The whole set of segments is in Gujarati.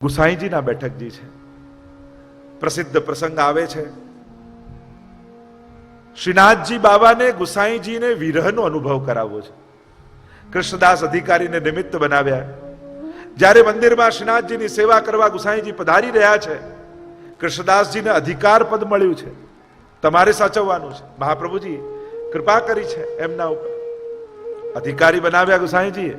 ગુસાઈજીના બેઠકજી છે. પ્રસિદ્ધ પ્રસંગ આવે છે. શ્રીનાથજી બાબાને ગુસાઈજીને વિરહનો અનુભવ કરાવવો છે. કૃષ્ણદાસ અધિકારીને નિમિત્ત બનાવ્યા. જ્યારે મંદિરમાં શ્રીનાથજીની સેવા કરવા ગુસાઈજી પધારી રહ્યા છે, કૃષ્ણદાસજીને અધિકાર પદ મળ્યું છે, તમારે સાચવવાનું છે. મહાપ્રભુજી કૃપા કરી છે એમના ઉપર. અધિકારી બનાવ્યા ગુસાઈજીએ.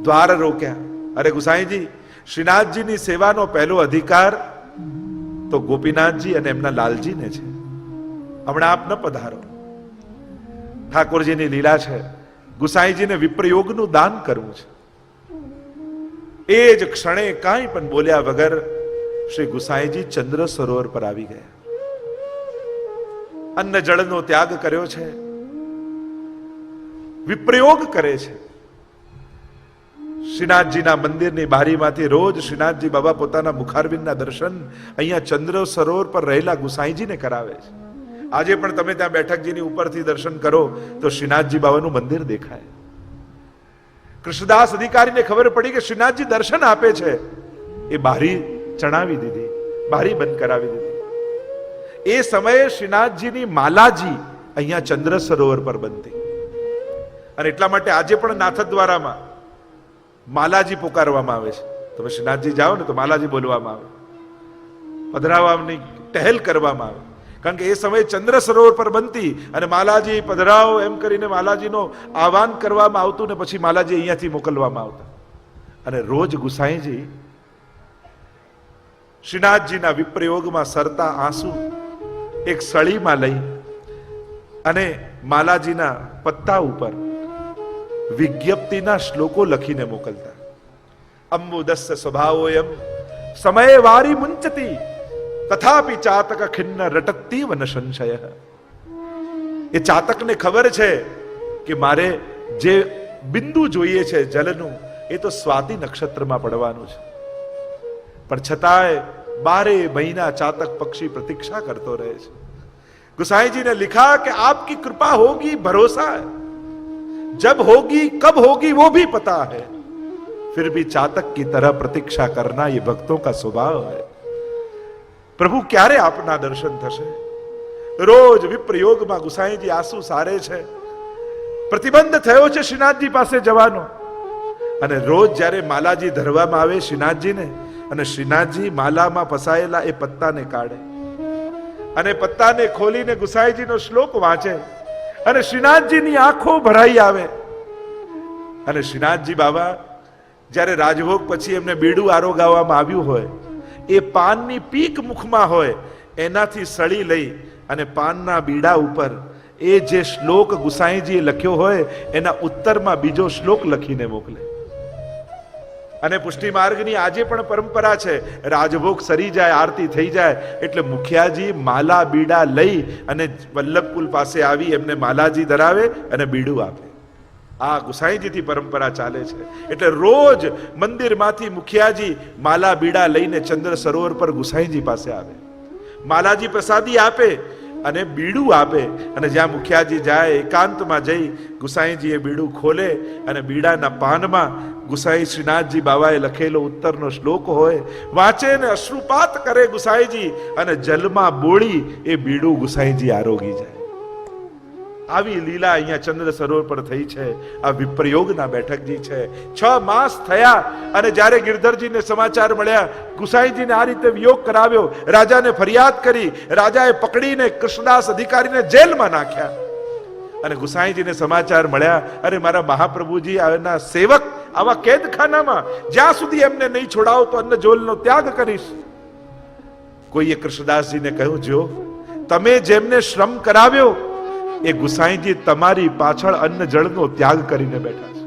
દ્વાર રોક્યા. અરે ગુસાઈજી, શ્રીનાથજીની સેવાનો પહેલો અધિકાર તો ગોપીનાથજી અને એમના લાલજીને છે. હમણાં આપ ન પધારો. ઠાકોરજીની લીલા છે, ગુસાઈજીને વિપ્રયોગનું દાન કરવું છે. એ જ ક્ષણે કાંઈ પણ બોલ્યા વગર શ્રી ગુસાઈજી ચંદ્ર સરોવર પર આવી ગયા. અન્ન જળનો ત્યાગ કર્યો છે, વિપ્રયોગ કરે છે. શ્રીનાથજીના મંદિરની બારીમાંથી રોજ શ્રીનાથજી બાબા પોતાના મુખારવિંદના દર્શન અહીંયા ચંદ્ર સરોવર પર રહેલા ગુસાઈજીને કરાવે છે. આજે પણ તમે ત્યાં બેઠકજીની ઉપરથી દર્શન કરો તો શ્રીનાથજી બાબાનું મંદિર દેખાય. કૃષ્ણદાસ અધિકારીને ખબર પડી કે શ્રીનાથજી દર્શન આપે છે. એ બારી ચણાવી દીધી, બારી બંધ કરાવી દીધી. એ સમયે શ્રીનાથજીની માલાજી અહીંયા ચંદ્ર સરોવર પર બનતી. અને એટલા માટે આજે પણ નાથદ્વારામાં માલાજી પોકારવામાં આવે છે. તમે શ્રીનાથજી જાઓ ને તો માલાજી બોલવામાં આવે, પધરાવાની ટહેલ કરવામાં આવે. કારણ કે એ સમયે ચંદ્ર સરોવર પર બનતી અને માલાજી પધરાવો એમ કરીને માલાજીનો આહવાન કરવામાં આવતું ને પછી માલાજી અહીંયાથી મોકલવામાં આવતા. અને રોજ ગુસાઈજી શ્રીનાથજીના વિપ્રયોગમાં સરતા આંસુ એક સળીમાં લઈ અને માલાજીના પત્તા ઉપર વિજ્ઞપ્તિના શ્લોકો લખીને મોકલતા. અંબુદસ્ય સ્વભાવોયમ સમયે વારી મુંચતી તથાપિ ચાતક ખિન્ન રટતી વન સંશય. એ ચાતકને ખબર છે કે મારે જે બિંદુ જોઈએ છે જલનું એ તો સ્વાતિ નક્ષત્રમાં પડવાનું છે, પણ છતાંય 12 મહિના ચાતક પક્ષી પ્રતીક્ષા કરતો રહે છે. गुसाई ने लिखा कि आपकी कृपा होगी भरोसा है, जब होगी कब होगी वो भी पता है, फिर भी चातक की तरह प्रतीक्षा करना ये भक्तों का स्वभाव है. प्रभु क्यारे आपना दर्शन थशे. रोज विप्रयोगમાં ગુસાઈજી આંસુ સારે છે. પ્રતિબંધ થયો છે શ્રીનાથજી પાસે જવાનો. અને રોજ જ્યારે માલાજી ધરવામાં આવે શ્રીનાથજીને, અને શ્રીનાથજી માલામાં ફસાયેલા એ પત્તાને કાઢે અને પત્તાને ખોલીને ગુસાઈજીનો શ્લોક વાંચે અને શ્રીનાથજીની આંખો ભરાઈ આવે. અને શ્રીનાથજી બાબા જ્યારે રાજભોગ પછી એમને બીડું આરોગાવવામાં આવ્યું હોય, એ પાનની પીક મુખમાં હોય, એનાથી સળી લઈ અને પાનના બીડા ઉપર એ જે શ્લોક ગુસાઈજીએ લખ્યો હોય એના ઉત્તરમાં બીજો શ્લોક લખીને મોકલે. અને પુષ્ટિ માર્ગની આજે પણ પરંપરા છે, રાજભોગ સરી જાય, આરતી થઈ જાય એટલે મુખિયાજી માલા બીડા લઈ અને વલ્લભકુલ પાસે આવી એમને માલાજી ધરાવે અને બીડું આપે. આ ગુસાઈજીથી પરંપરા ચાલે છે. એટલે રોજ મંદિરમાંથી મુખિયાજી માલા બીડા લઈને ચંદ્ર સરોવર પર ગુસાઈજી પાસે આવે, માલાજી પ્રસાદી આપે અને બીડું આપે. અને જ્યાં મુખિયાજી જાય એકાંતમાં જઈ ગુસાઈજી એ બીડું ખોલે અને બીડાના પાનમાં ગુસાઈ શ્રીનાથજી બાબાએ લખેલો ઉત્તરનો શ્લોક હોય, વાંચે ને અશ્રુપાત કરે ગુસાઈજી અને જલમાં બોળી એ બીડું ગુસાઈજી આરોગી જાય. આવી લીલા અહીંયા ચંદ્ર સરોવર પર થઈ છે. આ વિપ્રયોગના બેઠકજી છે. 6 માસ થયા અને જ્યારે ગિરધરજીને સમાચાર મળ્યા ગુસાઈજીને આ રીતે વિયોગ કરાવ્યો, રાજાને ફરિયાદ કરી, રાજાએ પકડીને કૃષ્ણદાસ અધિકારીને જેલમાં નાખ્યા. અને ગુસાઈજીને સમાચાર મળ્યા, અરે મારા મહાપ્રભુજી આના સેવક આવા કેદખાનામાં, જ્યાં સુધી એમને નહીં છોડાવો તો અન્ન જોલનો ત્યાગ કરીશ. કોઈએ કૃષ્ણદાસજીને કહ્યું, જો તમે જેમને શ્રમ કરાવ્યો એ ગુસાઈજી તમારી પાછળ અન્ન જળનો ત્યાગ કરીને બેઠા છે.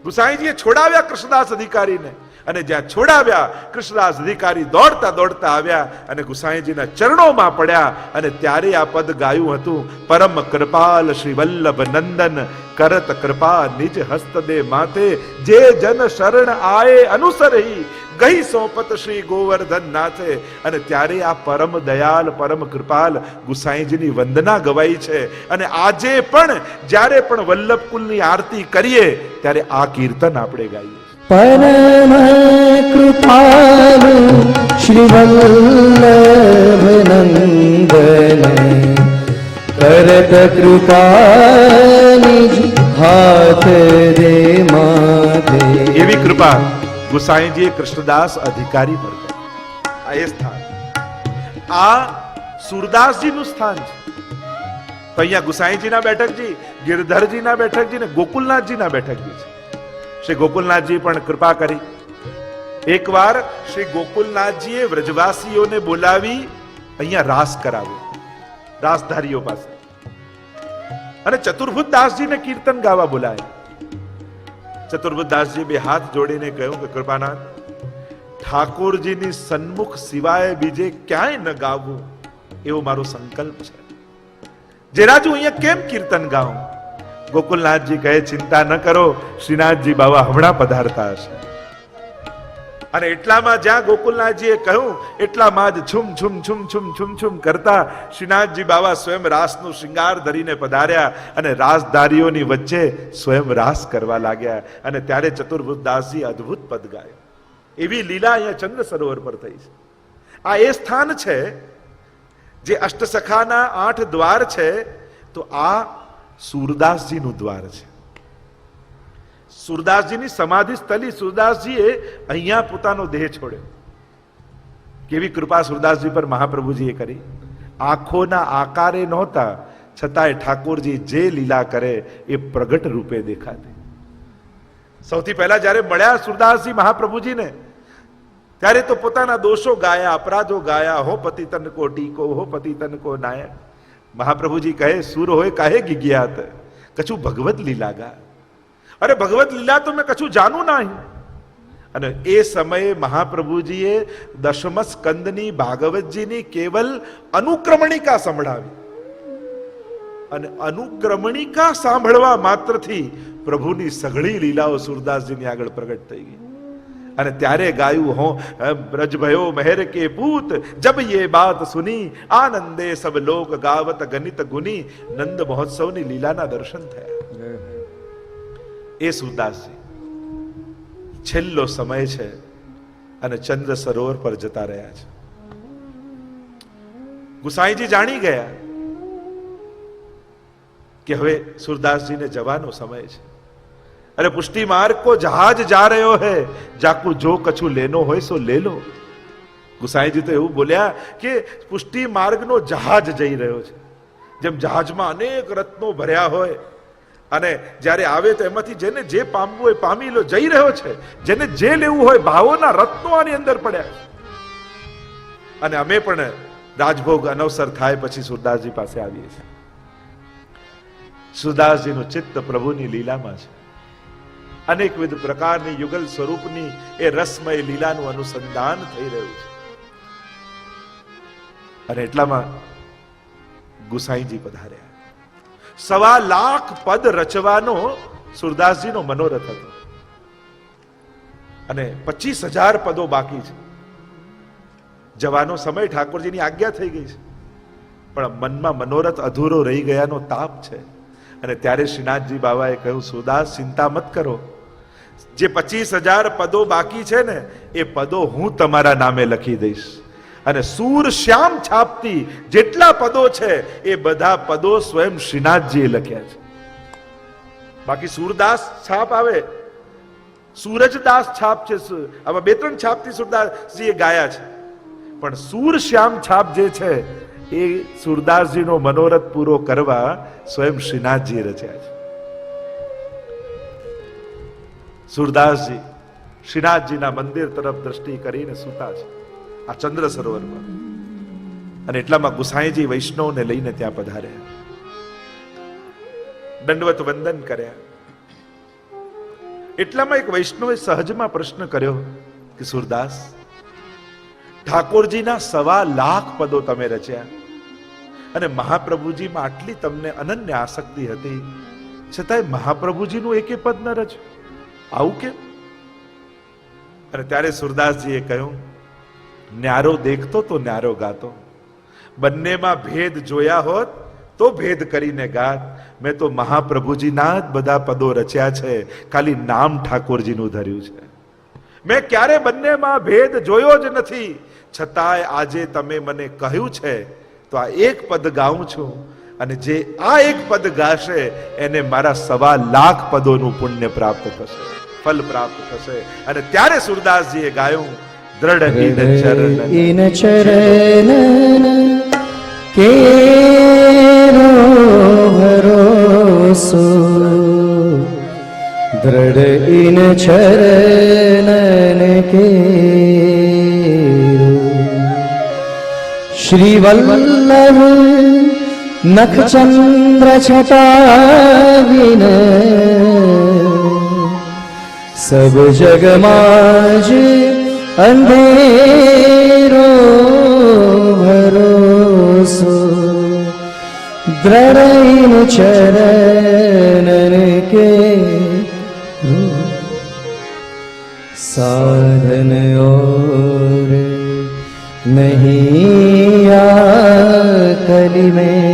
ગુસાઈજીએ છોડાવ્યા કૃષ્ણદાસ અધિકારીને, અને જ્યાં છોડાવ્યા કૃષ્ણદાસ અધિકારી દોડતા દોડતા આવ્યા અને ગુસાઈજીના ચરણોમાં પડ્યા. અને ત્યારે આ પદ ગાયું હતું, પરમ કૃપાલ શ્રી વલ્લભ નંદન કરત કૃપા નિજ હસ્ત દે માતે, જે જન શરણ આએ અનુસરહી ગઈ સોપત શ્રી ગોવર્ધન નાથે. અને ત્યારે આ પરમ દયાલ પરમ કૃપાલ ગુસાઈજીની વંદના ગવાઈ છે. અને આજે પણ જ્યારે પણ વલ્લભકુલની આરતી કરીએ ત્યારે આ કીર્તન આપણે ગાઈએ. પરમ કૃપાલુ શ્રી વલ્લભ નંદન કરત કૃપા નિજ હાથ દે માથે. એવી કૃપા ગુસાઈજીએ કૃષ્ણદાસ અધિકારી પર કરી. આ એ સ્થાન, આ સુરદાસજીનું સ્થાન છે. તો અહીંયા ગુસાઈજીના બેઠકજી, ગિરધરજીના બેઠકજી ને ગોકુલનાથજીના બેઠકજી છે. શ્રી ગોકુલનાથજી પણ કૃપા કરી. એકવાર શ્રી ગોકુલનાથજીએ વ્રજવાસીઓને બોલાવી અહીંયા રાસ કરાવ્યો, રાસધારીઓ પાસે, અને ચતુર્ભુજ દાસજીને કીર્તન ગાવા બોલાયા. ચતુર્ભુજ દાસજી બે હાથ જોડીને કહ્યું કે કૃપાનાથ, ઠાકોરજીની સન્મુખ સિવાય બીજે ક્યાંય ન ગાવું એવો મારો સંકલ્પ છે. જેરાજુ અહીંયા કેમ કીર્તન ગાઉં? ગોકુલનાથજી કહે, ચિંતા ન કરો, શ્રીનાથજી બાવા હમણાં પધારતા હશે. અને એટલામાં જ્યાં ગોકુલનાથજીએ કહ્યું એટલામાં જ છુમ છુમ છુમ છુમ છુમ છુમ કરતા શ્રીનાથજી બાવા સ્વયં રાસનું શૃંગાર ધરીને પધાર્યા અને રાસધારીઓની વચ્ચે સ્વયં રાસ કરવા લાગ્યા. અને ત્યારે ચતુર્ભુજ દાસજી અદ્ભુત પદ ગાયો. એવી લીલા અહીંયા ચંદ્ર સરોવર પર થઈ છે. આ એ સ્થાન છે જે અષ્ટસખાના 8 દ્વાર છે, તો આ સુરદાસજીનું દ્વાર છે. સુરદાસજીની સમાધિ સ્થલી સુરદાસજીએ અહીંયા પોતાનો દેહ છોડ્યો. કેવી કૃપા સુરદાસજી પર મહાપ્રભુજીએ કરી. આંખોના આકારે નહોતા, છતાંય ઠાકોરજી જે લીલા કરે એ પ્રગટ રૂપે દેખાતી. સૌથી પહેલા જ્યારે મળ્યા સુરદાસજી મહાપ્રભુજીને, ત્યારે તો પોતાના દોષો ગાયા, અપરાધો ગાયા. હો પતિ તન કો ટીકો, હો પતિ તન કો નાયક. મહાપ્રભુજી કહે, સુર હોય કાહે ગિગ્યાત, કછું ભગવત લીલા ગા. અરે ભગવત લીલા તો મેં કછું જાનું નહીં. અને એ સમયે મહાપ્રભુજીએ દશમ સ્કંદની ભાગવતજીની કેવલ અનુક્રમણિકા સંભળાવી. અને અનુક્રમણિકા સાંભળવા માત્રથી પ્રભુની સઘળી લીલાઓ સુરદાસજીની આગળ પ્રગટ થઈ ગઈ. અને ત્યારે ગાયું, હો બ્રજ ભયો મહેર કે પૂત, જબ યે બાત સુની, આનંદે સબ લોક ગાવત ગણિત ગુની. નંદ મહોત્સવની લીલાના દર્શન થયા. એ સુરદાસજી છેલ્લો સમય છે અને ચંદ્ર સરોવર પર જતા રહ્યા છે. ગુસાઈજી જાણી ગયા કે હવે સુરદાસજીને જવાનો સમય છે. अरे पुष्टि मार्ग को जहाज जा रहे है, जाकू जो कछु लेनो होय सो ले लो. ગુસાઈજી તો એવું બોલ્યા કે પુષ્ટિ માર્ગનો જહાજ જઈ રહ્યો છે. જેમ જહાજમાં અનેક રત્નો ભર્યા હોય અને જ્યારે આવે તો એમાંથી જેને જે પામવું હોય પામી લો, જઈ રહ્યો છે. જેને જે લેવું હોય, ભાવોના રત્નો આની અંદર પડ્યા છે. અને અમે પણ રાજભોગ અનવસર થાય પછી સુરદાસજી પાસે આવીએ છીએ. સુરદાસજીનું ચિત્ત પ્રભુની લીલામાં છે. અનેકવિધ પ્રકારની યુગલ સ્વરૂપની એ રસમય લીલાનું અનુસંધાન થઈ રહ્યું છે. અને એટલામાં ગુસાઈજી પધાર્યા. 1.25 લાખ પદ રચવાનો સુરદાસજીનો મનોરથ હતો અને 25,000 પદો બાકી છે. જવાનો સમય ઠાકોરજીની આજ્ઞા થઈ ગઈ છે, પણ મનમાં મનોરથ અધૂરો રહી ગયાનો તાપ છે. અને ત્યારે શ્રીનાથજી બાબાએ કહ્યું, સુરદાસ ચિંતા મત કરો, જે 25,000 પદો બાકી છે ને એ પદો હું તમારા નામે લખી દઈશ. અને સૂર શ્યામ છાપથી જેટલા પદો છે એ બધા પદો સ્વયં શ્રીનાથજીએ લખ્યા છે. બાકી સૂરદાસ છાપ આવે, સૂરજદાસ છાપ છે, આવા 2-3 છાપથી સુરદાસજીએ ગાયા છે. પણ સૂર શ્યામ છાપ જે છે એ સુરદાસજીનો મનોરથ પૂરો કરવા સ્વયં શ્રીનાથજીએ રચ્યા છે. સુરદાસજી શ્રીનાથજીના મંદિર તરફ દ્રષ્ટિ કરીને સૂતા છે આ ચંદ્ર સરોવરમાં. અને એટલામાં ગુસાઈજી વૈષ્ણવને લઈને ત્યાં પધાર્યા, દંડવત વંદન કર્યા. એટલામાં એક વૈષ્ણવે સહજમાં પ્રશ્ન કર્યો કે સુરદાસ, ઠાકોરજીના 1.25 લાખ પદો તમે રચ્યા અને મહાપ્રભુજીમાં આટલી તમને અનન્ય આસક્તિ હતી, છતાંય મહાપ્રભુજીનું એકે પદ ન રચ્યું, આવું કેમ? અને ત્યારે સુરદાસજીએ કહ્યું, ન્યારો દેખતો તો ન્યારો ગાતો, બંનેમાં ભેદ જોયા હોત તો ભેદ કરીને ગાત. મેં તો મહાપ્રભુજીના જ બધા પદો રચ્યા છે, ખાલી નામ ઠાકોરજીનું ધર્યું છે. મેં ક્યારે બંનેમાં ભેદ જોયો જ નથી, છતાંય આજે તમે મને કહ્યું છે તો આ એક પદ ગાઉં છું, અને જે આ એક પદ ગાશે એને મારા 1.25 લાખ પદોનું પુણ્ય પ્રાપ્ત થશે, ફલ પ્રાપ્ત થશે. અને ત્યારે સુરદાસજીએ ગાયું, દ્રઢ ઇન ચરણ કેરો ભરોસો, દ્રઢ ઇન ચરણ કેરો. શ્રી વલ્લભ નખચંદ્ર છટા વિન સબ જગમાં જ અંધેરો ભરોસો, દ્રઢ ચરણ કે સાધન और नहीं आकली में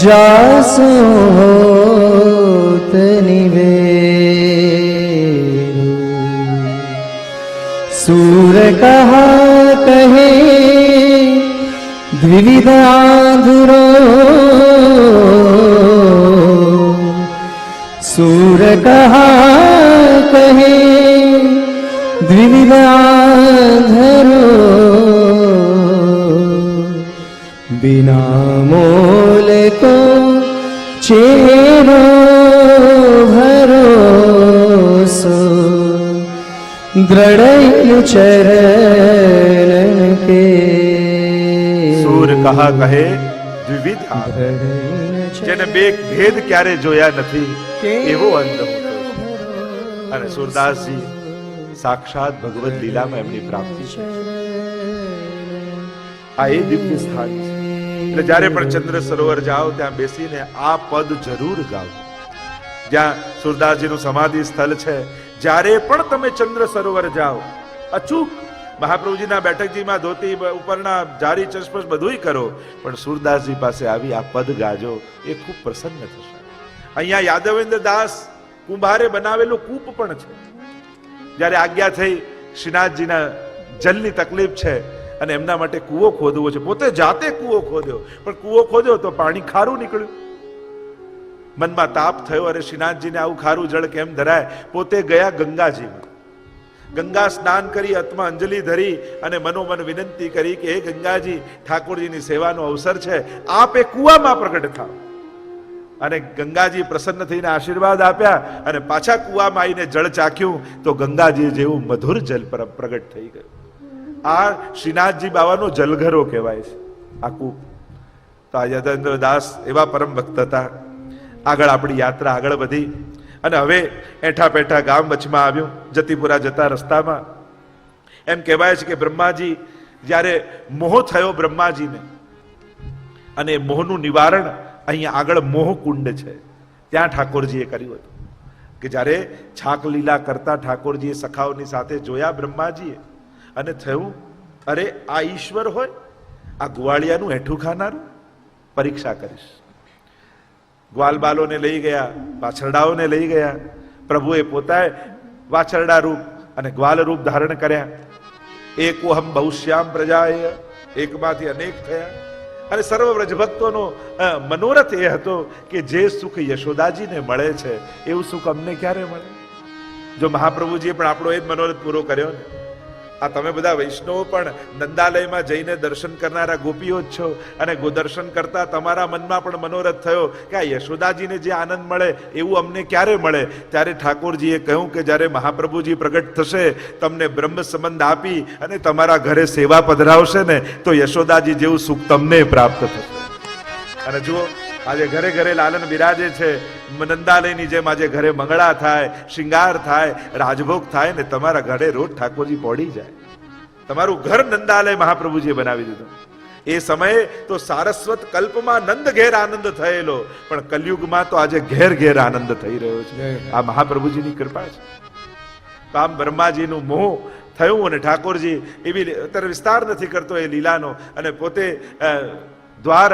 जासो होत निवेरो. सूर कहा कहे द्विविध आंधुरो, सूर कहा कहे द्विविध आंधरो, बिना मोल को चेरो भरोસો, દ્રઢ ચરણ કે. સૂર કહા કહે દ્વિવિધ આંખ, જેને બે ભેદ ક્યારે જોયા નથી એવો અંધ હતો. અને સુરદાસજી સાક્ષાત ભગવદ લીલામાં એમની પ્રાપ્તિ છે. આ એ દિવ્ય સ્થાન છે. એટલે જ્યારે પણ ચંદ્ર સરોવર જાઓ ત્યાં બેસીને આ પદ જરૂર ગાઓ. જ્યાં સુરદાસજીનું સમાધિ સ્થળ છે, જ્યારે પણ તમે ચંદ્ર સરોવર જાઓ, અચૂક મહાપ્રભુજીના બેઠકજીમાં ધોતી ઉપરના જારી ચશ્મશ બધુંય કરો, પણ સુરદાસજી પાસે આવી આ પદ ગાજો, એ ખૂબ પ્રસન્ન થશે. અહીંયા યાદવેન્દ્ર દાસ કુંભારે બનાવેલું કૂપ પણ છે. જ્યારે આજ્ઞા થઈ શ્રીનાથજીના જલની તકલીફ છે અને એમના માટે કૂવો ખોદવો છે, પોતે જાતે કૂવો ખોદ્યો, પણ કૂવો ખોદ્યો તો પાણી ખારું નીકળ્યું. મનમાં તાપ થયો, અરે શ્રીનાથજીને આવું ખારું જળ કેમ ધરાય. પોતે ગયા ગંગાજીમાં, ગંગા સ્નાન કરી હાથમાં અંજલિ ધરી અને મનોમન વિનંતી કરી કે હે ગંગાજી, ઠાકોરજીની સેવાનો અવસર છે, આપ એ કૂવામાં પ્રગટ થાઓ. અને ગંગાજી પ્રસન્ન થઈને આશીર્વાદ આપ્યા અને પાછા કૂવામાં આવીને જળ ચાખ્યું તો ગંગાજી જેવું મધુર જલ પ્રગટ થઈ ગયું. આ શ્રીનાથજી બાવાનો જલઘરો કહેવાય છે આ કૂપ. તો આ યદેન્દ્ર દાસ એવા પરમ ભક્ત હતા. આગળ આપણી યાત્રા આગળ વધી અને હવે એઠા પેઠા ગામ વચમાં આવ્યું. જતીપુરા જતા રસ્તામાં એમ કહેવાય છે કે બ્રહ્માજી જ્યારે મોહ થયો બ્રહ્માજીને, અને મોહનું નિવારણ અહીંયા આગળ મોહકુંડ છે, ત્યાં ઠાકોરજીએ કર્યું હતું. કે જ્યારે છાક લીલા કરતા ઠાકોરજીએ સખાઓની સાથે જોયા બ્રહ્માજીએ, અને થયું અરે આ ઈશ્વર હોય, આ ગુવાળિયાનું હેઠું ખાનારું, પરીક્ષા કરીશ. ગ્વાલ બાલોને લઈ ગયા, વાછરડાઓને લઈ ગયા. પ્રભુએ પોતાએ વાછરડા રૂપ અને ગ્વાલ રૂપ ધારણ કર્યા. એકોહમ બહુશ્યામ પ્રજાએ, એકમાંથી અનેક થયા. અને સર્વ વ્રજભક્તોનો મનોરથ એ હતો કે જે સુખ યશોદાજીને મળે છે એવું સુખ અમને ક્યારે મળે. જો મહાપ્રભુજીએ પણ આપણો એ જ મનોરથ પૂરો કર્યો ને. આ તમે બધા વૈષ્ણવો પણ નંદાલયમાં જઈને દર્શન કરનારા ગોપીઓ જ છો, અને દર્શન કરતા તમારા મનમાં પણ મનોરથ થયો કે આ યશોદાજીને જે આનંદ મળે એવું અમને ક્યારે મળે. ત્યારે ઠાકોરજીએ કહ્યું કે જ્યારે મહાપ્રભુજી પ્રગટ થશે, તમને બ્રહ્મ સંબંધ આપી અને તમારા ઘરે સેવા પધરાવશે ને, તો યશોદાજી જેવું સુખ તમને પ્રાપ્ત થશે. અને જુઓ આજે ઘરે ઘરે લાલન બિરાજે છે. નંદાલયની જેમ આજે ઘરે મંગળા થાય, શિંગાર થાય, રાજભોગ થાય ને તમારા ઘરે રોજ ઠાકોરજી પહોંચી જાય. તમારું ઘર નંદાલય મહાપ્રભુજીએ બનાવી દીધું. એ સમયે તો સારસ્વત કલ્પમાં નંદ ઘેર આનંદ થયેલો, પણ કલયુગમાં તો આજે ઘેર ઘેર આનંદ થઈ રહ્યો છે. આ મહાપ્રભુજીની કૃપા છે. તો આમ બ્રહ્માજીનું મોહ થયું અને ઠાકોરજી એવી અત્યારે વિસ્તાર નથી કરતો એ લીલાનો, અને પોતે દ્વાર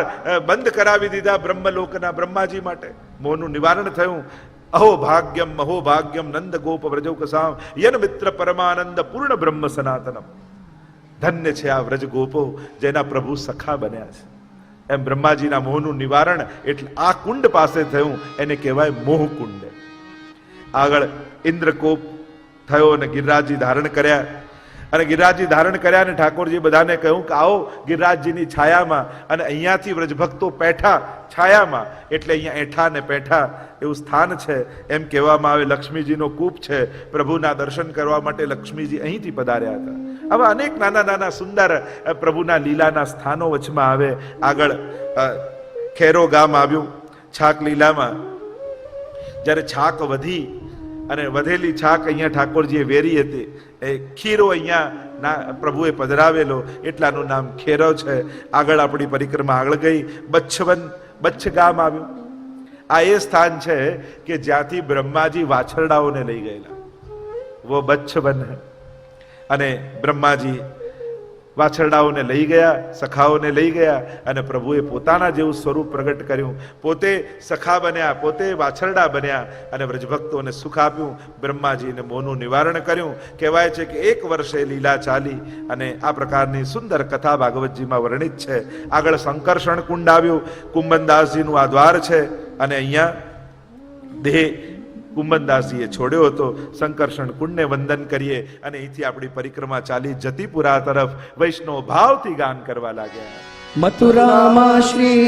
બંધ કરાવી દીધા બ્રહ્મલોકના બ્રહ્માજી માટે. મોહનું નિવારણ થયું. અહો ભાગ્યમ મહો ભાગ્યમ નંદ ગોપ વ્રજોકસામ યન મિત્ર પરમાનંદ પૂર્ણ બ્રહ્મ સનાતનમ. ધન્ય છે આ વ્રજ ગોપો જેના પ્રભુ સખા બન્યા છે. એમ બ્રહ્માજીના મોહનું નિવારણ એટલે આ કુંડ પાસે થયું, એને કહેવાય મોહ કુંડ. આગળ ઇન્દ્રકોપ થયો અને ગિરિરાજજી ધારણ કર્યા. અને ગિરિરાજજી ધારણ કર્યા અને ઠાકોરજી બધાને કહ્યું કે આવો ગિરિરાજજીની છાયામાં. અને અહીંયાથી વ્રજભક્તો પેઠા છાયામાં, એટલે અહીંયા એઠા ને પેઠા એવું સ્થાન છે. એમ કહેવામાં આવે લક્ષ્મીજીનો કૂપ છે. પ્રભુના દર્શન કરવા માટે લક્ષ્મીજી અહીંથી પધાર્યા હતા. આવા અનેક નાના નાના સુંદર પ્રભુના લીલાના સ્થાનો વચમાં આવે. આગળ ખેરો ગામ આવ્યું. છાક લીલામાં જ્યારે છાક વધી અને વધેલી છાક અહીંયા ઠાકોરજીએ વેરી હતી, એ ખીરો અહીંયા પ્રભુએ પધરાવેલો એટલાનું નામ ખેરો છે. આગળ આપણી પરિક્રમા આગળ ગઈ. બચ્છ ગામ આવ્યું. આ એ સ્થાન છે કે જ્યાંથી બ્રહ્માજી વાછરડાઓને લઈ ગયેલા. વો બચ્છ વન હૈ. અને બ્રહ્માજી વાછરડાઓને લઈ ગયા, સખાઓને લઈ ગયા અને પ્રભુએ પોતાના જેવું સ્વરૂપ પ્રગટ કર્યું. પોતે સખા બન્યા, પોતે વાછરડા બન્યા અને વ્રજભક્તોને સુખ આપ્યું. બ્રહ્માજીને મોહનું નિવારણ કર્યું. કહેવાય છે કે 1 વર્ષે લીલા ચાલી અને આ પ્રકારની સુંદર કથા ભાગવતજીમાં વર્ણિત છે. આગળ સંકર્ષણ કુંડ આવ્યું. કુંભનદાસજીનું આ દ્વાર છે અને અહીંયા દેહ કુંભનદાસજીએ છોડ્યો હતો. સંકર્ષણ કુંડને વંદન કરીએ અને અહીંથી આપણી પરિક્રમા ચાલી જતીપુરા તરફ વૈષ્ણવ ભાવથી ગાન કરવા લાગ્યા. મથુરામાં શ્રી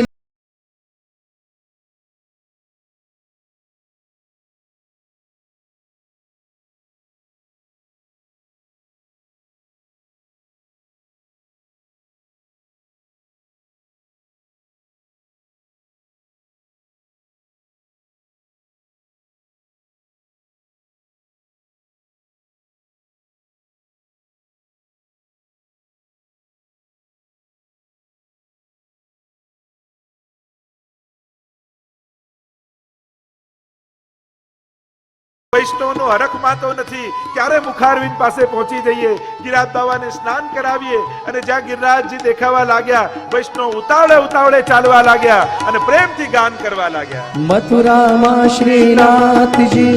વૈષ્ણવનો હરખ માતો નથી ત્યારે મુખારવિંદ પાસે પહોંચી જઈએ, ગિરિરાજ બાવાને સ્નાન કરાવીએ અને જ્યાં ગિરિરાજજી દેખાવા લાગ્યા વૈષ્ણવ ઉતાવળે ચાલવા લાગ્યા અને પ્રેમથી ગાન કરવા લાગ્યા. મથુરામાં શ્રીનાથજી,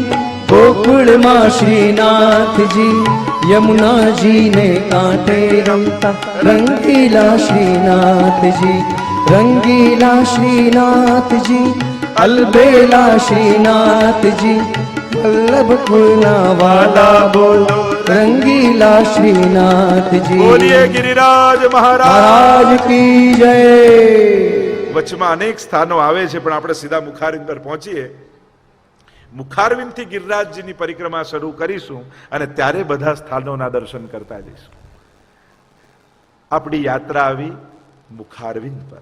ગોકુળમાં શ્રીનાથજી, યમુનાજીને કાંઠે રમતા રંગીલા શ્રીનાથજી, રંગીલા શ્રીનાથજી, અલબેલા શ્રીનાથજી, વલ્લભ કુળના વાલા બોલો રંગીલા શ્રીનાથજી. બોલીએ ગિરિરાજ મહારાજ કી જય. વચમાં અનેક સ્થાનો આવે છે પણ આપણે સીધા મુખારવિંદ પર પહોંચીએ. મુખારવિંદ થી ગિરિરાજજીની પરિક્રમા શરૂ કરીશું અને ત્યારે બધા સ્થાનોના દર્શન કરતા જઈશું. આપણી યાત્રા આવી મુખારવિંદ પર.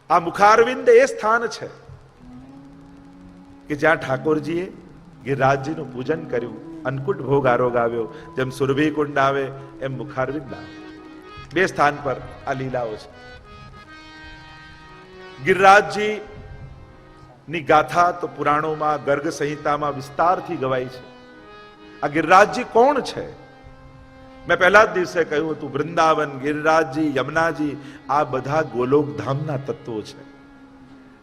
આ મુખારવિંદ એ સ્થાન છે કે જ્યાં ઠાકોરજીએ ગિરિરાજજીનું પૂજન કર્યું, અન્નકૂટ ભોગ આરોગાવ્યો. જેમ સુરભી કુંડ આવે એમ મુખારવિંદ આવે. 2 સ્થાન પર આ લીલાઓ છે. ગિરિરાજજી ની ગાથા તો પુરાણોમાં ગર્ગ સંહિતામાં વિસ્તારથી ગવાય છે. આ ગિરિરાજજી કોણ છે? મેં પહેલા જ દિવસે કહ્યું હતું, વૃંદાવન, ગિરિરાજજી, યમુનાજી આ બધા ગોલોકધામના તત્વો છે.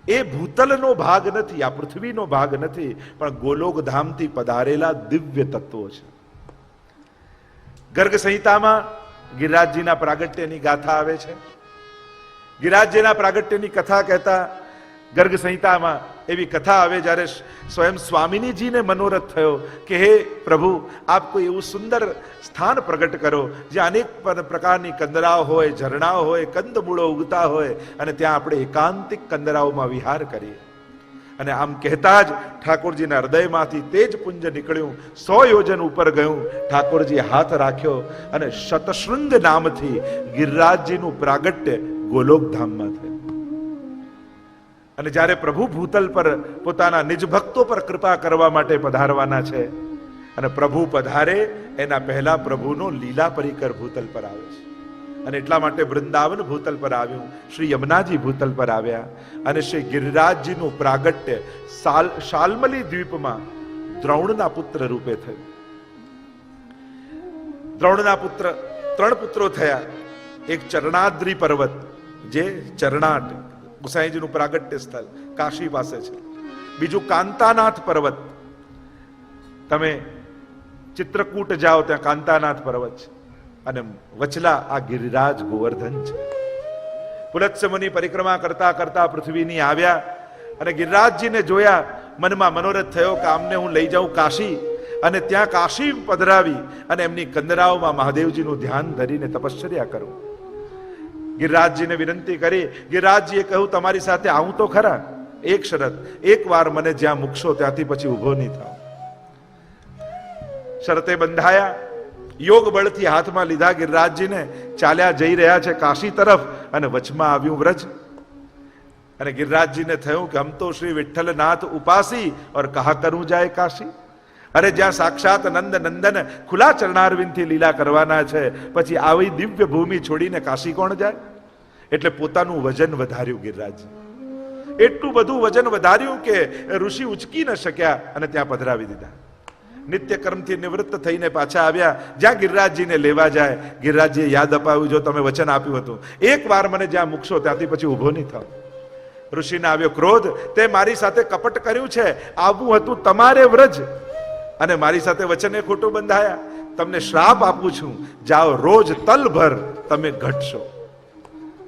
એ ભૂતલનો ભાગ નથી, આ પૃથ્વીનો ભાગ નથી, પણ ગોલોકધામથી પધારેલા દિવ્ય તત્વો છે. ગર્ગ સંહિતામાં ગિરિરાજજીના પ્રાગટ્યની ગાથા આવે છે. ગિરિરાજજીના પ્રાગટ્યની કથા કહેતા ગર્ગ સંહિતામાં એવી કથા આવે જ્યારે સ્વયં સ્વામિનીજીને મનોરથ થયો કે હે પ્રભુ, આપ કોઈ એવું સુંદર સ્થાન પ્રગટ કરો જ્યાં અનેક પ્રકારની કંદરાઓ હોય, ઝરણાઓ હોય, કંદમૂળો ઉગતા હોય અને ત્યાં આપણે એકાંતિક કંદરાઓમાં વિહાર કરીએ. અને આમ કહેતા જ ઠાકોરજીના હૃદયમાંથી તેજ પુંજ નીકળ્યું, 100 યોજન ઉપર ગયું. ઠાકોરજીએ હાથ રાખ્યો અને શતશૃંગ નામથી ગિરિરાજજીનું પ્રાગટ્ય ગોલોકધામમાં થયું. અને જ્યારે પ્રભુ ભૂતલ પર પોતાના નિજ ભક્તો પર કૃપા કરવા માટે પધારવાના છે અને પ્રભુ પધારે એના પહેલા પ્રભુનો લીલા પરિકર ભૂતલ પર આવે છે. અને એટલા માટે વૃંદાવન ભૂતલ પર આવ્યું, શ્રી યમુનાજી ભૂતલ પર આવ્યા અને શ્રી ગિરિરાજજીનું પ્રાગટ્ય શાલ્મલી દ્વીપમાં દ્રોણના પુત્ર રૂપે થયું. દ્રોણના પુત્ર 3 પુત્રો થયા. એક ચરણાદ્રી પર્વત, જે ચરણાટ ગુસાઈજીનું પ્રાગટ્ય સ્થળ કાશી પાસે છે. બીજું કાંતાનાથ પર્વત. તમે ચિત્રકૂટ જાઓ ત્યાં કાંતાનાથ પર્વત છે, અને વચલા આ ગિરિરાજ ગોવર્ધન છે. પુલત્સ્ય મુનિ પરિક્રમા કરતા કરતા પૃથ્વીની આવ્યા અને ગિરિરાજજીને જોયા. મનમાં મનોરથ થયો કે આમને હું લઈ જાઉં કાશી, અને ત્યાં કાશી પધરાવી અને એમની કંદરાઓમાં મહાદેવજીનું ધ્યાન ધરીને તપશ્ચર્યા કરું. ગિરિરાજજીને વિનંતી કરી. ગિરિરાજજીએ કહ્યું, તમારી સાથે આવું તો ખરા, એક શરત, એક વાર મને જ્યાં મૂકશો ત્યાંથી પછી ઊભો નહીં થાવ. શરતે બંધાયા. યોગ બળથી હાથમાં લીધા ગિરિરાજજીને. ચાલ્યા જઈ રહ્યા છે કાશી તરફ, અને વચમાં આવ્યું વ્રજ. અને ગિરિરાજજીને થયું કે હમ તો શ્રી વિઠ્ઠલનાથ ઉપાસી और कहा करूं जाए काशी. અરે જ્યાં સાક્ષાત નંદ નંદન ખુલ્લા ચરણારવિંદથી લીલા કરવાના છે, પછી આવી દિવ્ય ભૂમિ છોડીને કાશી કોણ જાય? એટલે પોતાનું વજન વધાર્યું ગિરિરાજજી. એટલું બધું વજન વધાર્યું કે ઋષિ ઉચકી ન શક્યા અને ત્યાં પધરાવી દીધા. નિત્ય કર્મથી નિવૃત્ત થઈને પાછા આવ્યા. જ્યાં ગિરિરાજજીને લેવા જાય, ગિરિરાજજીએ યાદ અપાવ્યું, જો તમે વચન આપ્યું હતું, એક વાર મને જ્યાં મૂકશો ત્યાંથી પછી ઊભો નહીં થાવ. ઋષિને આવ્યો ક્રોધ, તે મારી સાથે કપટ કર્યું છે. આવવું હતું તમારે વ્રજ, અને મારી સાથે વચને ખોટું બંધાયા. તમને શ્રાપ આપું છું, જાઓ રોજ તલભર તમે ઘટશો.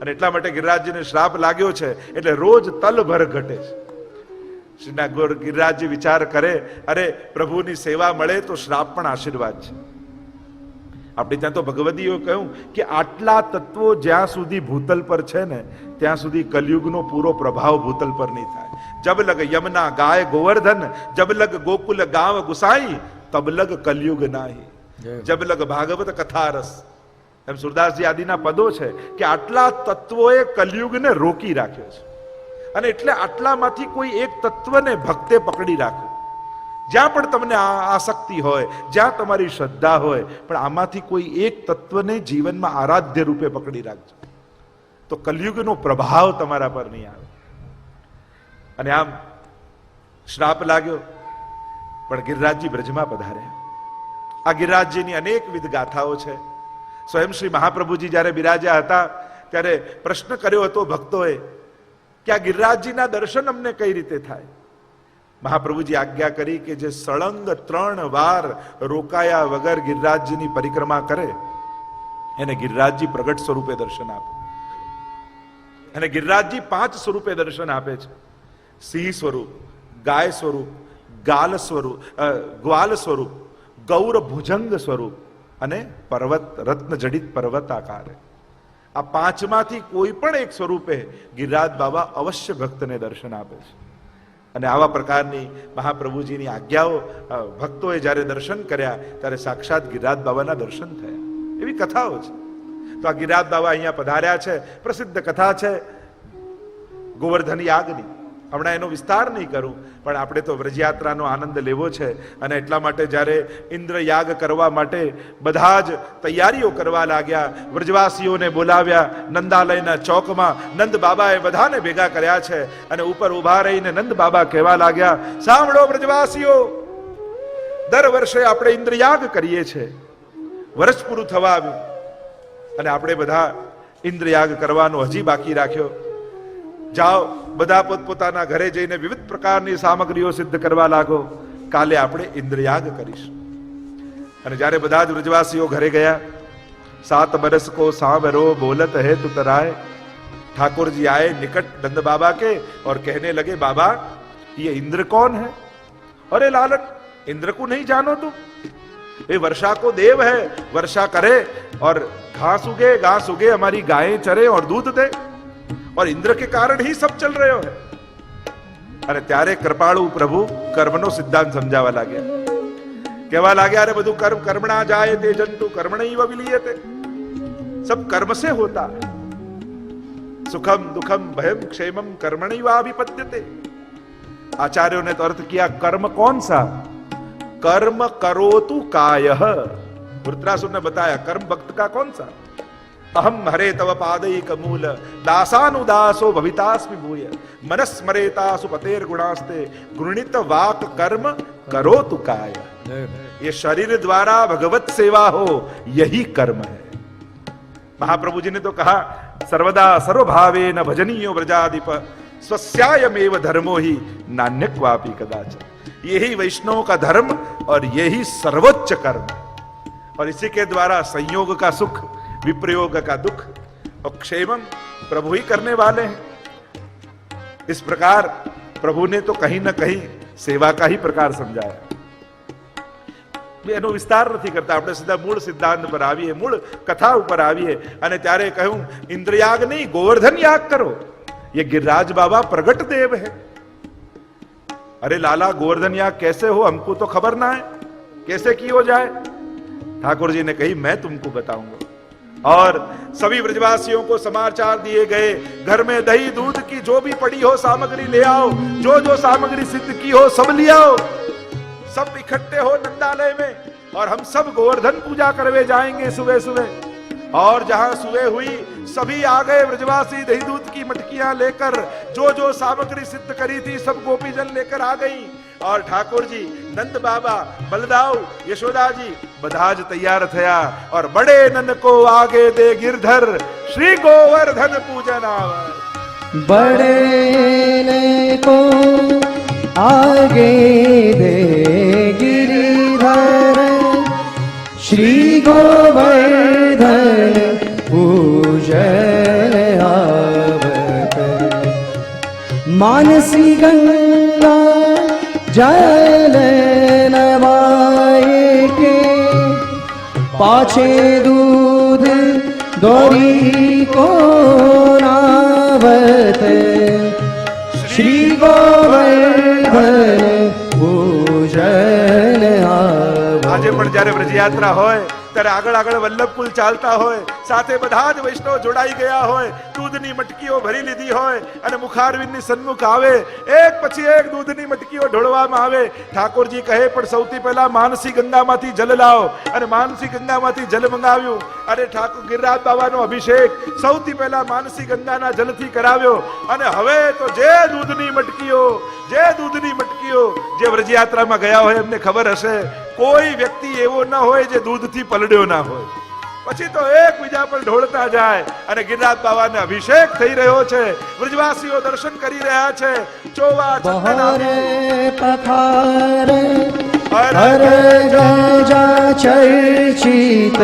અને એટલા માટે ગિરિરાજજીને શ્રાપ લાગ્યો છે, એટલે રોજ તલભર ઘટે છે. શ્રીના ગિરિરાજજી વિચાર કરે, અરે પ્રભુની સેવા મળે તો શ્રાપ પણ આશીર્વાદ છે. આપણે ત્યાં તો ભગવદીઓ કહ્યું કે આટલા તત્વો જ્યાં સુધી ભૂતલ પર છે ને, ત્યાં સુધી કલયુગનો પૂરો પ્રભાવ ભૂતલ પર નહીં થાય. જબ લગ યમુના ગાય ગોવર્ધન, જબ લગ ગોકુલ ગાંવ ગુસાઈ, તબ લગ કલયુગ નાહી. જબ લગ ભાગવત કથા રસ. એમ સુરદાસજી આદિના પદો છે કે આટલા તત્વોએ કલયુગને રોકી રાખ્યો છે. અને એટલે આટલામાંથી કોઈ એક તત્વને ભક્તે પકડી રાખો. જ્યાં પણ તમને આસક્તિ હોય, જ્યાં તમારી શ્રદ્ધા હોય, પણ આમાંથી કોઈ એક તત્વને જીવનમાં આરાધ્ય રૂપે પકડી રાખજો, તો કલયુગનો પ્રભાવ તમારા પર નહીં આવે. અને આમ શ્રાપ લાગ્યો, પણ ગિરિરાજજી બ્રજમાં પધાર્યા. આ ગિરિરાજજીની અનેકવિધ ગાથાઓ છે. સ્વયં શ્રી મહાપ્રભુજી જ્યારે બિરાજ્યા હતા ત્યારે પ્રશ્ન કર્યો હતો ભક્તોએ કે આ ગિરિરાજજીના દર્શન અમને કઈ રીતે થાય? મહાપ્રભુજી આજ્ઞા કરી કે જે સળંગ 3 વાર રોકાયા વગર ગિરિરાજજીની પરિક્રમા કરે એને ગિરિરાજજી પ્રગટ સ્વરૂપે દર્શન આપે. અને ગિરિરાજજી 5 સ્વરૂપે દર્શન આપે છે: સિંહ સ્વરૂપ, ગાય સ્વરૂપ, ગ્વાલ સ્વરૂપ, ગૌર ભુજંગ સ્વરૂપ અને પર્વત રત્ન જડિત પર્વત આકારે. આ 5માંથી કોઈ પણ એક સ્વરૂપે ગિરિરાજ બાબા અવશ્ય ભક્તને દર્શન આપે છે. અને આવા પ્રકારની મહાપ્રભુજીની આજ્ઞાઓ ભક્તોએ જ્યારે દર્શન કર્યા ત્યારે સાક્ષાત ગિરિરાજ બાબાના દર્શન થયા. એવી કથાઓ છે. તો આ ગિરિરાજ બાબા અહીંયા પધાર્યા છે. પ્રસિદ્ધ કથા છે ગોવર્ધન યાગની. હમણાં એનો વિસ્તાર નહીં કરું, પણ આપણે તો વ્રજયાત્રાનો આનંદ લેવો છે. અને એટલા માટે જ્યારે ઇન્દ્ર યાગ કરવા માટે બધા જ તૈયારીઓ કરવા લાગ્યા, વ્રજવાસીઓને બોલાવ્યા. નંદાલયના ચોકમાં નંદ બાબાએ બધાને ભેગા કર્યા છે અને ઉપર ઉભા રહીને નંદ બાબા કહેવા લાગ્યા, સાંભળો વ્રજવાસીઓ, દર વર્ષે આપણે ઇન્દ્ર યાગ કરીએ છીએ. વર્ષ પૂરું થવા આવ્યું અને આપણે બધા ઇન્દ્ર યાગ કરવાનો હજી બાકી રાખ્યો. જાઓ, બધા પોતપોતાના ઘરે જઈને વિવિધ પ્રકારની સામગ્રીઓ સિદ્ધ કરવા લાગો. કાલે આપણે ઇન્દ્રયાગ કરીશું. અને જ્યારે બધા જ વ્રજવાસીઓ ઘરે ગયા, 7 बरस को सांवरो बोलत है तुतराय. ठाकुर जी आए निकट नंद बाबा के और कहने लगे, बाबा ये इंद्र कौन है? अरे लालट, इंद्र को नहीं जानो तुम? ये वर्षा को देव है, वर्षा करे और घास उगे हमारी गायें चरे और दूध दे, और इंद्र के कारण ही सब चल रहे हो है. અને ત્યારે કૃપાળુ પ્રભુ કર્મનો સિદ્ધાંત સમજાવવા લાગ્યા. કહેવા લાગ્યા, અરે બધું કર્મ કર્મણા જાય તે જંતુ કર્મણૈવ વિલીયતે. सब कर्म से होता है. सुखम दुखम भयम क्षेमम कर्मणैवाभिपद्यते. आचार्यों ने तो अर्थ किया, कर्म कौन सा? कर्म करोतु कायः. वृत्रासुर ने बताया, कर्म भक्त का कौन सा? अहम हरे तव पादैक मूल दासानुदासो भवितास्मि भूय मनस्मरेतासु पतेर गुणास्ते गृणित वाक कर्म करोतु काय. ये शरीर द्वारा भगवत सेवा हो, यही कर्म है. महाप्रभु जी ने तो कहा, सर्वदा सर्वभावे न भजनीयो व्रजाधिप स्वस्यायमेव धर्मो ही नान्य क्वापि कदाचन। यही वैष्णव का धर्म और यही सर्वोच्च कर्म, और इसी के द्वारा संयोग का सुख, विप्रयोग का दुख और क्षेमम प्रभु ही करने वाले हैं। इस प्रकार प्रभु ने तो कहीं न कहीं सेवा का ही प्रकार समझाया। એનો વિસ્તાર નથી કરતા, આપણે સીધા મૂળ સિદ્ધાંત પર આવીએ, મૂળ કથા ઉપર આવીએ અને ત્યારે કહ્યું ઇન્દ્રયાગ નહીં ગોવર્ધન યાગ કરો, ये गिरिराज बाबा प्रगट देव है। अरे लाला गोवर्धन याग कैसे हो, हमको तो खबर ना है, कैसे की हो जाए? ठाकुर जी ने कही मैं तुमको बताऊंगा। और सभी ब्रजवासियों को समाचार दिए गए, घर में दही दूध की जो भी पड़ी हो सामग्री ले आओ, जो जो सामग्री सिद्ध की हो सब ले आओ, सब इकट्ठे हो नंदालय में, और हम सब गोवर्धन पूजा करवे जाएंगे सुबह सुबह। और जहां सुबह हुई सभी आ गए ब्रजवासी दही दूध की मटकियां लेकर, जो जो सामग्री सिद्ध करी थी सब गोपीजन लेकर आ गई। और ठाकुर जी, नंद बाबा, बलदाऊ, यशोदा जी બધા જ તૈયાર થયા और बड़े नंद को आगे दे गिरधर श्री गोवर्धन पूजन आवर। बड़े को आगे दे गिरिधर श्री गोवर्धन पूजन आवत। मानसी गंगा जल नवाए के, पाछे दूध दौरी को नावत। श्री गोवर्धन पूजन आवत। આજે પણ જ્યારે વ્રજયાત્રા હોય ત્યારે આગળ આગળ વલ્લભકુલ ચાલતા હોય, સાથે બધા જ વૈષ્ણવ જોડાઈ ગયા હોય, દૂધની મટકીઓ ભરી લીધી હોય અને મુખારવિંદની સન્મુખ આવે, એક પછી એક દૂધની મટકીઓ ઢોળવામાં આવે। ઠાકોરજી કહે પણ સૌથી પહેલા માનસી ગંગામાંથી જલ લાવો, અને માનસી ગંગામાંથી જલ મંગાવ્યું અને ઠાકોર ગિરિરાજ બાબાનો અભિષેક સૌથી પહેલા માનસી ગંગાના જલથી કરાવ્યો। અને હવે તો જે દૂધની મટકીઓ જે વ્રજયાત્રામાં ગયા હોય એમને ખબર હશે, કોઈ વ્યક્તિ એવો ન હોય જે દૂધથી પલળ્યો ના હોય। પછી તો એકબીજા પર ઢોળતા જાય અને ગિરિરાજ બાબાને અભિષેક થઈ રહ્યો છે, વ્રજવાસીઓ દર્શન કરી રહ્યા છે। ચોવા બહારે પથારે હર ગજા ચર્ચિત,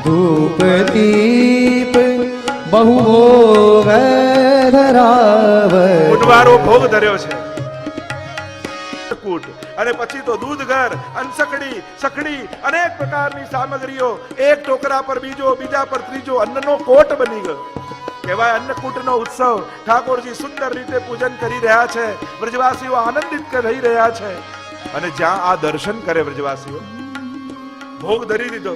ધૂપ દીપ બહુ ભોગ ધરાવ। કુંડવારો ભોગ ધર્યો છે કૂટ, અને પછી તો દૂધઘર, અનસકડી, સખડી, અનેક પ્રકારની સામગ્રીઓ, એક ટોકરા પર બીજો, બીજા પર ત્રીજો, અન્નનો કોટ બની ગયો। કહેવાય અન્નકૂટનો ઉત્સવ। ઠાકોરજી સુંદર રીતે પૂજન કરી રહ્યા છે, વ્રજવાસીઓ આનંદિત થઈ રહ્યા છે। અને જ્યાં આ દર્શન કરે વ્રજવાસીઓ, ભોગ ધરી દીધો।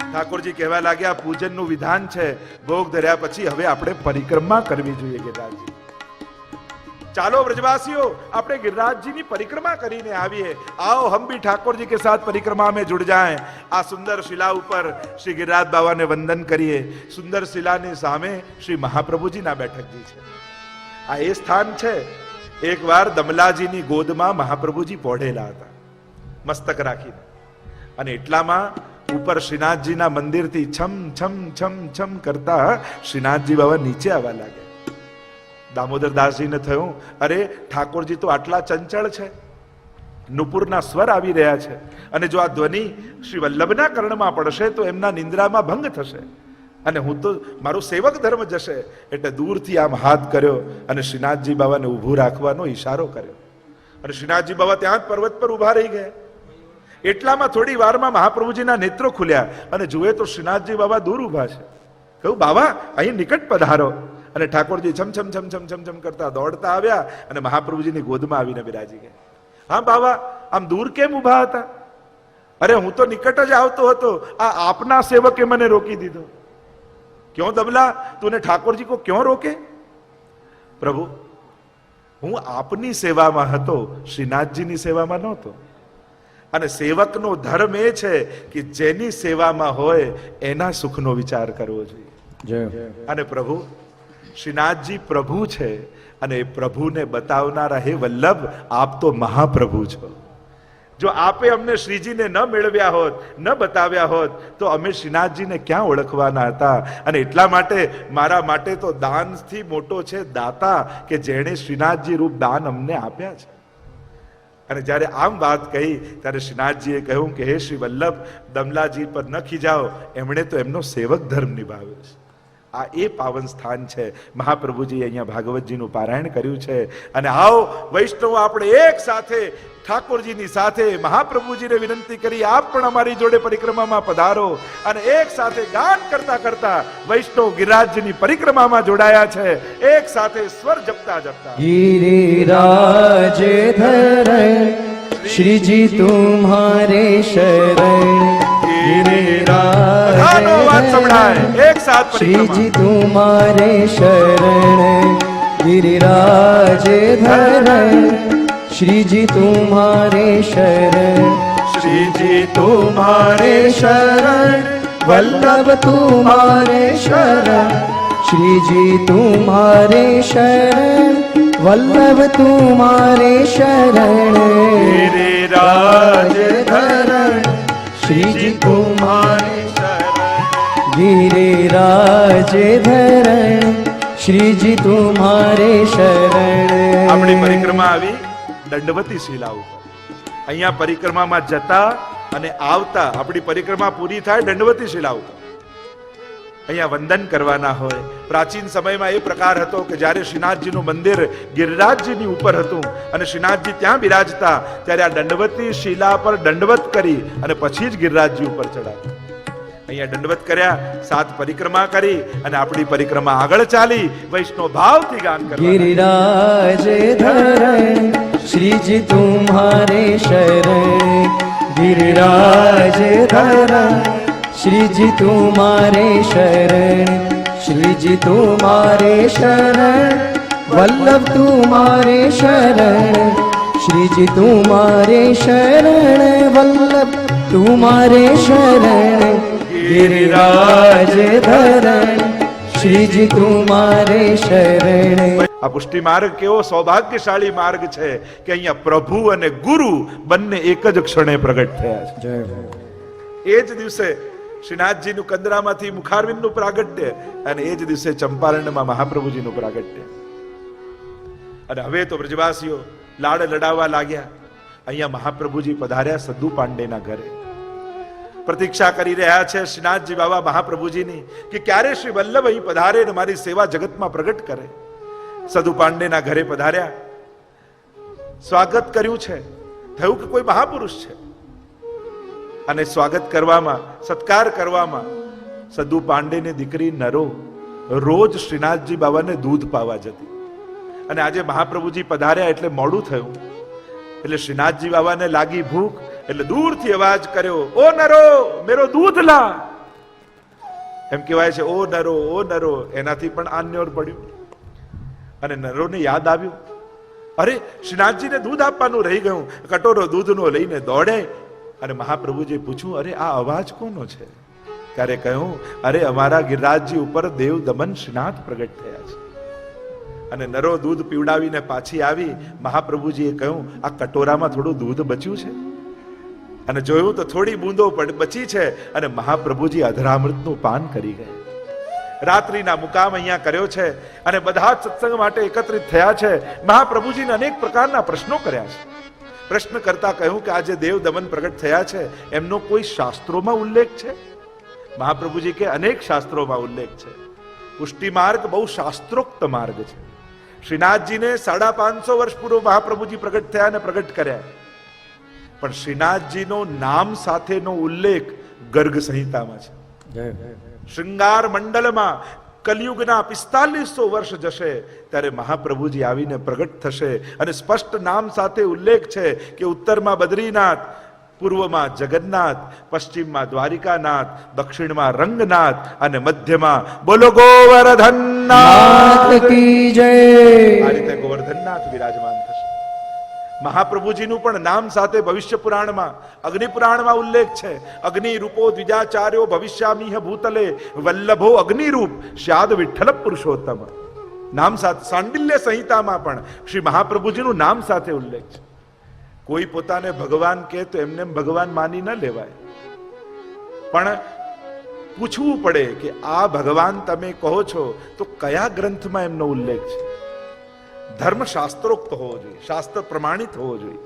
ઠાકોરજી કહેવા લાગ્યા પૂજનનું વિધાન છે, ભોગ ધર્યા પછી હવે આપણે પરિક્રમા કરવી જોઈએ गिरिराजजी। ચાલો ब्रजवासियों, આપણે गिरिराजजी ની પરિક્રમા કરીને આવીએ। आओ हम भी ठाकुर जी के साथ परिक्रमा में जुड़ जाएं। आ सुंदर शिला ऊपर श्री गिरिराज बाबा ने वंदन करिए। सुंदर शिला ની સામે શ્રી મહાપ્રભુજી ના બેઠકજી છે। આ એ સ્થાન છે। એકવાર દમલાજીની ગોદમાં મહાપ્રભુજી પોઢેલા હતા મસ્તક રાખીને, અને એટલામાં ઉપર શ્રીનાથજીના મંદિરથી છમ છમ છમ છમ કરતા શ્રીનાથજી બાબા નીચે આવવા લાગ્યા। દામોદર દાસજીને થયું, અરે ઠાકોરજી તો આટલા ચંચળ છે, નુપુરના સ્વર આવી રહ્યા છે, અને જો આ ધ્વનિ શ્રી વલ્લભના કર્ણમાં પડશે તો એમના નિંદ્રામાં ભંગ થશે, અને હું તો મારો સેવક ધર્મ જશે। એટલે દૂરથી આમ હાથ કર્યો અને શ્રીનાથજી બાબાને ઊભું રાખવાનો ઈશારો કર્યો, અને શ્રીનાથજી બાબા ત્યાં જ પર્વત પર ઊભા રહી ગયા। એટલામાં થોડી વારમાં મહાપ્રભુજીના નેત્રો ખુલ્યા અને જુએ તો શ્રીનાથજી બાબા દૂર ઊભા છે। કહ્યું બાબા અહીં નિકટ પધારો। અને ઠાકોરજી છમ છમ છમ છમ છમ છમ કરતા દોડતા આવ્યા અને મહાપ્રભુજીની ગોદમાં આવીને બિરાજી ગયા। હા બાબા, આમ દૂર કેમ ઊભા હતા? અરે હું તો નિકટ જ આવતો હતો, આ આપના સેવકે મને રોકી દીધો। ક્यों દમલા, તूने ઠાકોરજી को क्यों रोके? પ્રભુ, હું આપની સેવામાં હતો, શ્રીનાથજીની સેવામાં નહોતો। અને સેવકનો ધર્મ એ છે કે જેની સેવામાં હોય એના સુખનો વિચાર કરવો જોઈએ। અને પ્રભુ શ્રીનાથજી પ્રભુ છે, અને એ પ્રભુને બતાવનારા હે વલ્લભ, આપ તો મહાપ્રભુ છો। જો આપે અમને શ્રીજીને ન મેળવ્યા હોત, ન બતાવ્યા હોત, તો અમે શ્રીનાથજીને ક્યાં ઓળખવાના હતા? અને એટલા માટે મારા માટે તો દાનથી મોટો છે દાતા, કે જેણે શ્રીનાથજી રૂપ દાન અમને આપ્યા છે. અને જ્યારે આમ વાત કહી ત્યારે શ્રીનાથજીએ કહ્યું કે હે શ્રી વલ્લભ, દમલાજી પર ન ખીજાઓ, એમણે તો એમનો સેવક ધર્મ નિભાવ્યો છે. આ એ પાવન સ્થાન છે. મહાપ્રભુજી અહીંયા ભાગવતજીનું પારાયણ કર્યું છે. અને આવો વૈષ્ણવ આપણે એક સાથે ઠાકોરજીની સાથે મહાપ્રભુજીને વિનંતી કરી, આપ પણ અમારી જોડે પરિક્રમામાં પધારો. અને એક સાથે ગાન કરતા કરતા વૈષ્ણવ ગિરિરાજની પરિક્રમામાં જોડાયા છે. એક સાથે સ્વર જપતા જપતા गिरिराज धरण श्रीजी तुम्हारे शरण બધાનો અવાજ સંભળાય. એક સાથ श्रीजी પરિક્રમા. तुम्हारे शरण गिरिराज धरण श्रीजी तुम्हारे शरण શ્રીજી तुम्हारे शरण वल्लभ तुम्हारे शरण श्रीजी तुम्हारे शरण वल्लभ तुम्हारे शरण गिरिराज धरण श्रीजी तुम्हारे શરણ. गिरिराज धरण श्रीजी तुम्हारे शरण. આપણી પરિક્રમા આવી દંડવતી શિલા ઉપર. અહીંયા પરિક્રમામાં જતા અને આવતા આપણી પરિક્રમા પૂરી થાય દંડવતી શિલા ઉપર. અહીંયા વંદન કરવાના હોય. પ્રાચીન સમયમાં એ પ્રકાર હતો કે જ્યારે શ્રીનાથજીનું મંદિર ગિરિરાજજીની ઉપર હતું અને શ્રીનાથજી ત્યાં બિરાજતા, ત્યારે આ દંડવતી શિલા પર દંડવત કરી અને પછી જ ગિરિરાજજી ઉપર ચડાતા. અહીંયા દંડવત કર્યા, 7 પરિક્રમા કરી અને આપણી પરિક્રમા આગળ ચાલી. વૈષ્ણવ ભાવથી ગાન કરવા. गिरिराज धरण श्रीजी तुम्हारे शरण गिरिराज धरण श्रीजी तुम्हारे शरण श्रीजी तुम्हारे शरण वल्लभ तुम्हारे शरण श्रीजी तुम्हारे शरण वल्लभ तुम्हारे शरण गिरिराज धरण श्रीजी तुम्हारे शरण. આ પુષ્ટિ માર્ગ કેવો સૌભાગ્યશાળી માર્ગ છે કે અહીંયા પ્રભુ અને ગુરુ બંને એક જ ક્ષણે પ્રગટ થયા છે. એ જ દિવસે શ્રીનાથજીનું કંદરામાંથી મુખારવિંદનું પ્રાગટ્ય અને એ જ દિવસે ચંપારણમાં મહાપ્રભુજીનું પ્રાગટ્ય. અને હવે તો બ્રજવાસીઓ લાડ લડાવવા લાગ્યા. અહીંયા મહાપ્રભુજી પધાર્યા સદુ પાંડેના ઘરે. પ્રતીક્ષા કરી રહ્યા છે શ્રીનાથજી બાબા મહાપ્રભુજીની કે ક્યારે શ્રી વલ્લભ અહીં પધારે અને મારી સેવા જગતમાં પ્રગટ કરે. સદુ પાંડેના ઘરે પધાર્યા, સ્વાગત કર્યું છે. થયું કે કોઈ મહાપુરુષ છે અને સ્વાગત કરવામાં, સત્કાર કરવામાં સદુ પાંડેની દીકરી નરો રોજ શ્રીનાથજી બાબાને દૂધ પાવા જતી. અને આજે મહાપ્રભુજી પધાર્યા એટલે મોડું થયું. એટલે શ્રીનાથજી બાબાને લાગી ભૂખ, એટલે દૂરથી અવાજ કર્યો, ઓ નરો મેરો દૂધ લા. એમ કહેવાય છે ઓ નરો, ઓ નરો. એનાથી પણ આન્યોર પડ્યું. અને નરોને યાદ આવ્યું, અરે શ્રીનાથજીને દૂધ આપવાનું રહી ગયું. કટોરો દૂધનો લઈને દોડે અને મહાપ્રભુજીએ પૂછ્યું, અરે આ અવાજ કોનો છે? ત્યારે કહ્યું, અરે અમારા ગિરિરાજજી ઉપર દેવ દમન શ્રીનાથ પ્રગટ થયા છે. અને નરો દૂધ પીવડાવીને પાછી આવી. મહાપ્રભુજીએ કહ્યું, આ કટોરામાં થોડું દૂધ બચ્યું છે? અને જોયું તો થોડી બૂંદો બચી છે. અને મહાપ્રભુજી અધરામૃતનું પાન કરી ગયા. રાત્રિના મુકામ અહીંયા કર્યો છે અને બધા જ સત્સંગ માટે એકત્રિત થયા છે. મહાપ્રભુજીને અનેક પ્રકારના પ્રશ્નો કર્યા છે. પ્રશ્ન કરતા કહ્યું કે આજે દેવ દમન પ્રગટ થયા છે, એમનો કોઈ શાસ્ત્રોમાં ઉલ્લેખ છે? મહાપ્રભુજી કે અનેક શાસ્ત્રોમાં ઉલ્લેખ છે. પુષ્ટિ માર્ગ બહુ શાસ્ત્રોક્ત માર્ગ છે. શ્રીનાથજીને 550 વર્ષ પૂર્વ મહાપ્રભુજી પ્રગટ થયા અને પ્રગટ કર્યા. પણ શ્રીનાથજીનો નામ સાથેનો ઉલ્લેખ ગર્ગ સંહિતામાં છે. શૃંગાર મંડલમાં કલિયુગના 4500 વર્ષ જશે ત્યારે મહાપ્રભુજી આવીને પ્રગટ થશે. અને સ્પષ્ટ નામ સાથે ઉલ્લેખ છે કે ઉત્તરમાં બદ્રીનાથ, પૂર્વમાં જગન્નાથ, પશ્ચિમમાં દ્વારિકાનાથ, દક્ષિણમાં રંગનાથ અને મધ્યમાં બોલો ગોવર્ધનનાથ કી જય. આ રીતે ગોવર્ધનનાથ વિરાજમાન થશે. મહાપ્રભુજીનું પણ નામ સાથે ભવિષ્ય પુરાણમાં, અગ્નિ પુરાણમાં ઉલ્લેખ છે. અગ્નિ રૂપો દ્વિજાચાર્યો ભવિષ્યામીહ ભૂતલે વલ્લભો અગ્નિરૂપ શ્યાદ વિઠ્ઠલ પુરુષોત્તમ. નામ સાથે સાંડિલ્ય સંહિતામાં પણ શ્રી મહાપ્રભુજીનું નામ સાથે ઉલ્લેખ છે. કોઈ પોતાને ભગવાન કહે તો એમને એમ ભગવાન માની ન લેવાય, પણ પૂછવું પડે કે આ ભગવાન તમે કહો છો તો કયા ગ્રંથમાં એમનો ઉલ્લેખ છે. ધર્મ શાસ્ત્રોક્ત હોવો જોઈએ, શાસ્ત્ર પ્રમાણિત હોવો જોઈએ.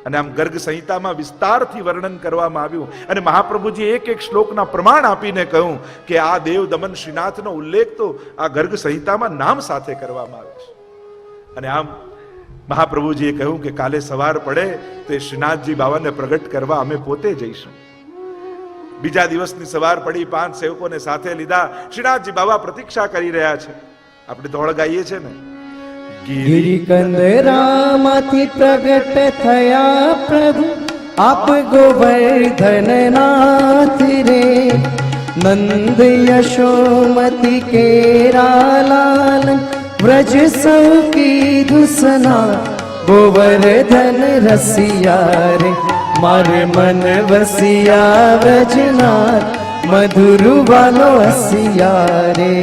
અને આમ ગર્ગ સંહિતામાં વિસ્તારથી વર્ણન કરવામાં આવ્યું અને મહાપ્રભુજી એક એક શ્લોકના પ્રમાણ આપીને કહ્યું કે આ દેવ દમન શ્રીનાથનો ઉલ્લેખ તો આ ગર્ગ સંહિતામાં નામ સાથે કરવામાં આવ્યો છે. અને આમ મહાપ્રભુજીએ કહ્યું કે કાલે સવાર પડે તો એ શ્રીનાથજી બાબાને પ્રગટ કરવા અમે પોતે જઈશું. બીજા દિવસની સવાર પડી, 5 સેવકોને સાથે લીધા. શ્રીનાથજી બાબા પ્રતીક્ષા કરી રહ્યા છે. આપણે તો ગાઈએ છે ને, ગિરિકંદરામાંથી પ્રગટ થયા પ્રભુ આપ ગોવર્ધન નાથ રે, નંદ યશોમતી કેરા લાલ વ્રજ સૌ કીધું સના, ગોવર્ધન રસિયા રે મારે મન વસિયા વ્રજનાથ, મધુર વાલો હસિયા રે.